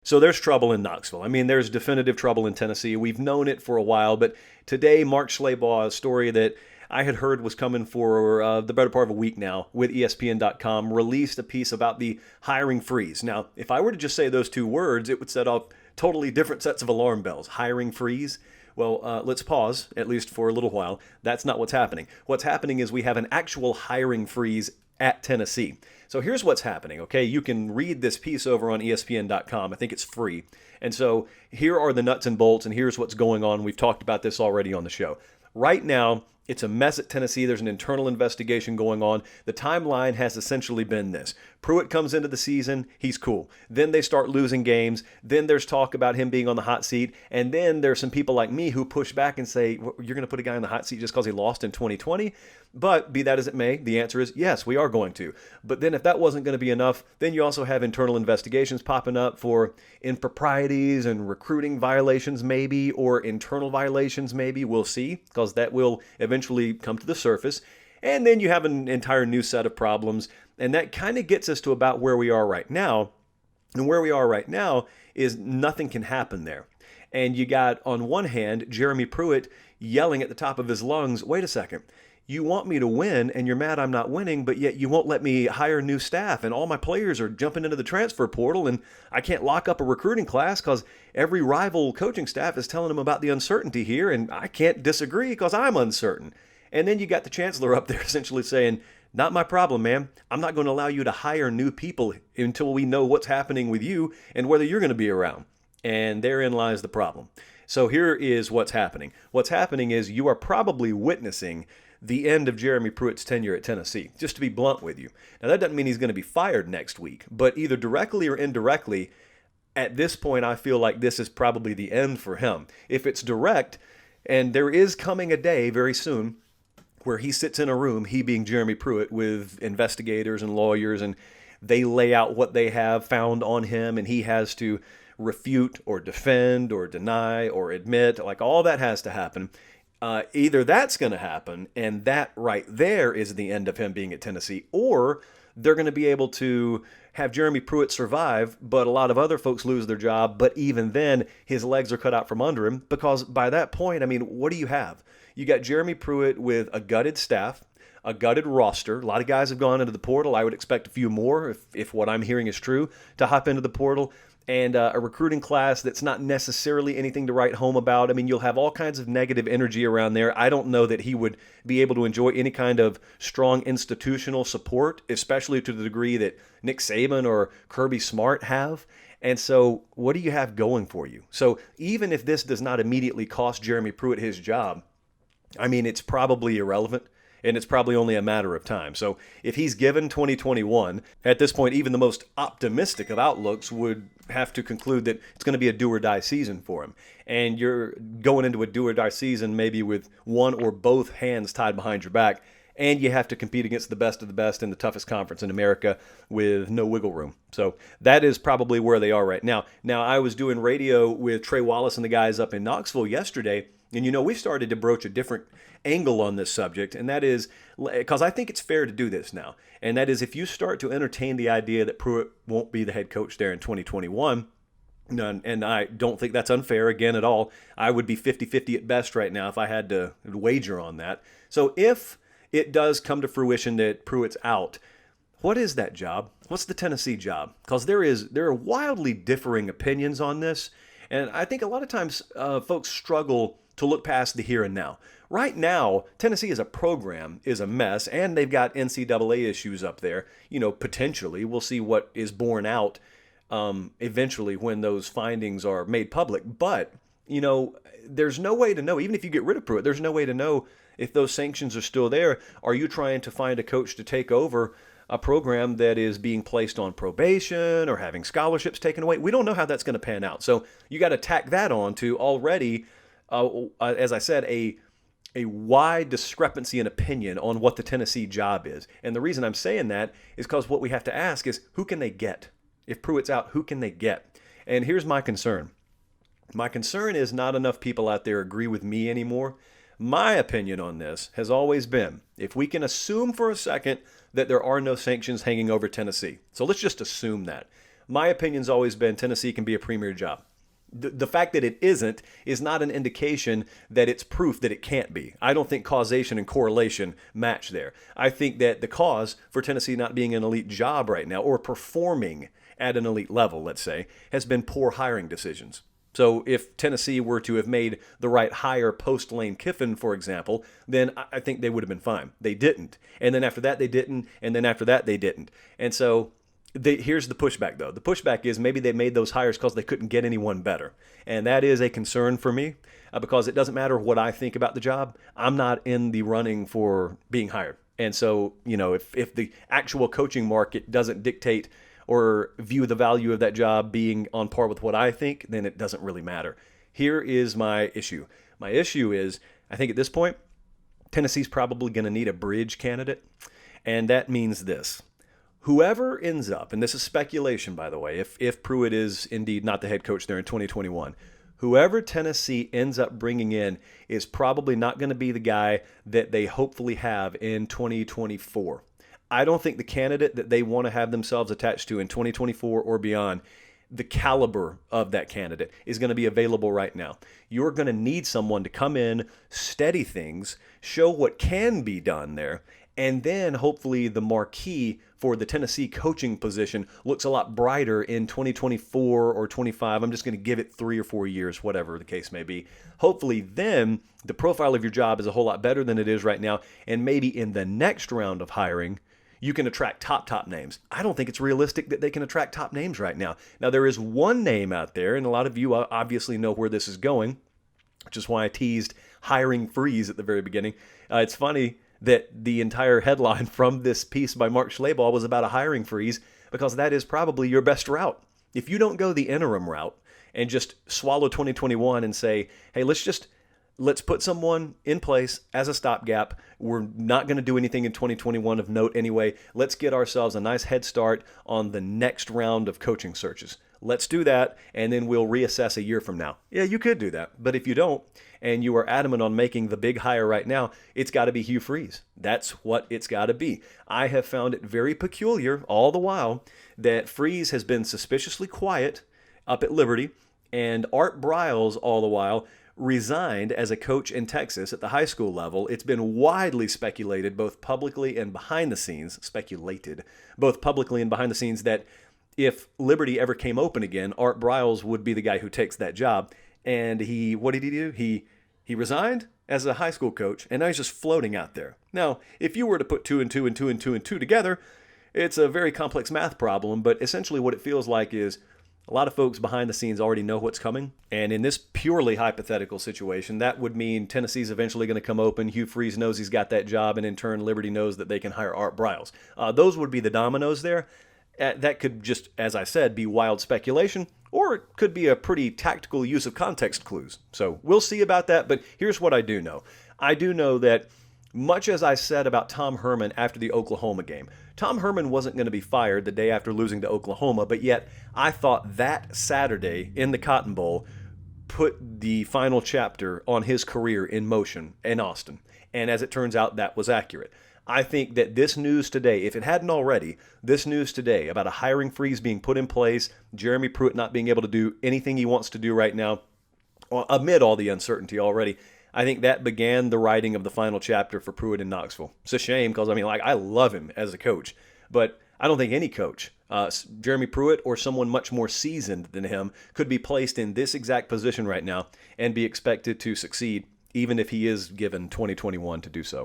So there's trouble in Knoxville. I mean, there's definitive trouble in Tennessee. We've known it for a while, but today, Mark Schlabach, a story that I had heard was coming for the better part of a week now with ESPN.com, released a piece about the hiring freeze. Now, if I were to just say those two words, it would set off totally different sets of alarm bells. Hiring freeze. Well, let's pause, at least for a little while. That's not what's happening. What's happening is we have an actual hiring freeze at Tennessee. So here's what's happening, okay? You can read this piece over on ESPN.com. I think it's free. And so here are the nuts and bolts, and here's what's going on. We've talked about this already on the show. Right now, it's a mess at Tennessee. There's an internal investigation going on. The timeline has essentially been this. Pruitt comes into the season. He's cool. Then they start losing games. Then there's talk about him being on the hot seat. And then there's some people like me who push back and say, you're going to put a guy on the hot seat just because he lost in 2020? But be that as it may, the answer is yes, we are going to. But then if that wasn't going to be enough, then you also have internal investigations popping up for improprieties and recruiting violations maybe, or internal violations maybe. We'll see, because that will eventually come to the surface. And then you have an entire new set of problems. And that kind of gets us to about where we are right now. And where we are right now is nothing can happen there. And you got, on one hand, Jeremy Pruitt yelling at the top of his lungs, wait a second. You want me to win, and you're mad I'm not winning, but yet you won't let me hire new staff, and all my players are jumping into the transfer portal, and I can't lock up a recruiting class because every rival coaching staff is telling them about the uncertainty here, and I can't disagree because I'm uncertain. And then you got the chancellor up there essentially saying, not my problem, man. I'm not going to allow you to hire new people until we know what's happening with you and whether you're going to be around. And therein lies the problem. So here is what's happening. What's happening is you are probably witnessing the end of Jeremy Pruitt's tenure at Tennessee, just to be blunt with you. Now, that doesn't mean he's going to be fired next week, but either directly or indirectly, at this point, I feel like this is probably the end for him. If it's direct, and there is coming a day very soon where he sits in a room, he being Jeremy Pruitt, with investigators and lawyers, and they lay out what they have found on him, and he has to refute or defend or deny or admit, like all that has to happen. Either that's going to happen, and that right there is the end of him being at Tennessee, or they're going to be able to have Jeremy Pruitt survive, but a lot of other folks lose their job, but even then, his legs are cut out from under him, because by that point, I mean, what do you have? You got Jeremy Pruitt with a gutted staff, a gutted roster. A lot of guys have gone into the portal. I would expect a few more, if what I'm hearing is true, to hop into the portal. And a recruiting class that's not necessarily anything to write home about. I mean, you'll have all kinds of negative energy around there. I don't know that he would be able to enjoy any kind of strong institutional support, especially to the degree that Nick Saban or Kirby Smart have. And so what do you have going for you? So even if this does not immediately cost Jeremy Pruitt his job, I mean, it's probably irrelevant. And it's probably only a matter of time. So if he's given 2021, at this point, even the most optimistic of outlooks would have to conclude that it's going to be a do-or-die season for him. And you're going into a do-or-die season maybe with one or both hands tied behind your back, and you have to compete against the best of the best in the toughest conference in America with no wiggle room. So that is probably where they are right now. Now, I was doing radio with Trey Wallace and the guys up in Knoxville yesterday, and we started to broach a different angle on this subject, and that is, because I think it's fair to do this now, and that is if you start to entertain the idea that Pruitt won't be the head coach there in 2021, and I don't think that's unfair again at all. I would be 50-50 at best right now if I had to wager on that. So if it does come to fruition that Pruitt's out, what is that job? What's the Tennessee job? Because there are wildly differing opinions on this, and I think a lot of times folks struggle to look past the here and now. Right now, Tennessee as a program is a mess, and they've got NCAA issues up there. Potentially, we'll see what is borne out eventually when those findings are made public. But, there's no way to know, even if you get rid of Pruitt, there's no way to know if those sanctions are still there. Are you trying to find a coach to take over a program that is being placed on probation or having scholarships taken away? We don't know how that's going to pan out. So you got to tack that on to already, as I said, a wide discrepancy in opinion on what the Tennessee job is. And the reason I'm saying that is because what we have to ask is, who can they get? If Pruitt's out, who can they get? And here's my concern. My concern is not enough people out there agree with me anymore. My opinion on this has always been, if we can assume for a second that there are no sanctions hanging over Tennessee. So let's just assume that. My opinion's always been Tennessee can be a premier job. The fact that it isn't is not an indication that it's proof that it can't be. I don't think causation and correlation match there. I think that the cause for Tennessee not being an elite job right now, or performing at an elite level, let's say, has been poor hiring decisions. So if Tennessee were to have made the right hire post Lane Kiffin, for example, then I think they would have been fine. They didn't. And then after that, they didn't. And then after that, they didn't. And so here's the pushback, though. The pushback is maybe they made those hires because they couldn't get anyone better. And that is a concern for me because it doesn't matter what I think about the job. I'm not in the running for being hired. And so, if the actual coaching market doesn't dictate or view the value of that job being on par with what I think, then it doesn't really matter. Here is my issue. My issue is, I think at this point, Tennessee's probably going to need a bridge candidate. And that means this. Whoever ends up, and this is speculation, by the way, if Pruitt is indeed not the head coach there in 2021, whoever Tennessee ends up bringing in is probably not going to be the guy that they hopefully have in 2024. I don't think the candidate that they want to have themselves attached to in 2024 or beyond, the caliber of that candidate is going to be available right now. You're going to need someone to come in, steady things, show what can be done there, and then hopefully the marquee for the Tennessee coaching position looks a lot brighter in 2024 or 25. I'm just going to give it 3 or 4 years, whatever the case may be. Hopefully then the profile of your job is a whole lot better than it is right now. And maybe in the next round of hiring, you can attract top names. I don't think it's realistic that they can attract top names right now. Now, there is one name out there, and a lot of you obviously know where this is going, which is why I teased hiring freeze at the very beginning. It's funny that the entire headline from this piece by Mark Schlabach was about a hiring freeze, because that is probably your best route. If you don't go the interim route and just swallow 2021 and say, hey, let's put someone in place as a stopgap. We're not going to do anything in 2021 of note anyway. Let's get ourselves a nice head start on the next round of coaching searches. Let's do that, and then we'll reassess a year from now. Yeah, you could do that. But if you don't, and you are adamant on making the big hire right now, it's got to be Hugh Freeze. That's what it's got to be. I have found it very peculiar all the while that Freeze has been suspiciously quiet up at Liberty, and Art Briles all the while resigned as a coach in Texas at the high school level. It's been widely speculated, both publicly and behind the scenes, that if Liberty ever came open again, Art Briles would be the guy who takes that job. And what did he do? He resigned as a high school coach, and now he's just floating out there. Now, if you were to put 2 and 2 and 2 and 2 and 2 together, it's a very complex math problem, but essentially what it feels like is a lot of folks behind the scenes already know what's coming. And in this purely hypothetical situation, that would mean Tennessee's eventually going to come open. Hugh Freeze knows he's got that job, and in turn, Liberty knows that they can hire Art Briles. Those would be the dominoes there. That could just, as I said, be wild speculation, or it could be a pretty tactical use of context clues. So we'll see about that, but here's what I do know. I do know that much as I said about Tom Herman after the Oklahoma game, Tom Herman wasn't going to be fired the day after losing to Oklahoma, but yet I thought that Saturday in the Cotton Bowl put the final chapter on his career in motion in Austin. And as it turns out, that was accurate. I think that this news today, if it hadn't already, this news today about a hiring freeze being put in place, Jeremy Pruitt not being able to do anything he wants to do right now, amid all the uncertainty already, I think that began the writing of the final chapter for Pruitt in Knoxville. It's a shame because, I love him as a coach, but I don't think any coach, Jeremy Pruitt or someone much more seasoned than him, could be placed in this exact position right now and be expected to succeed, even if he is given 2021 to do so.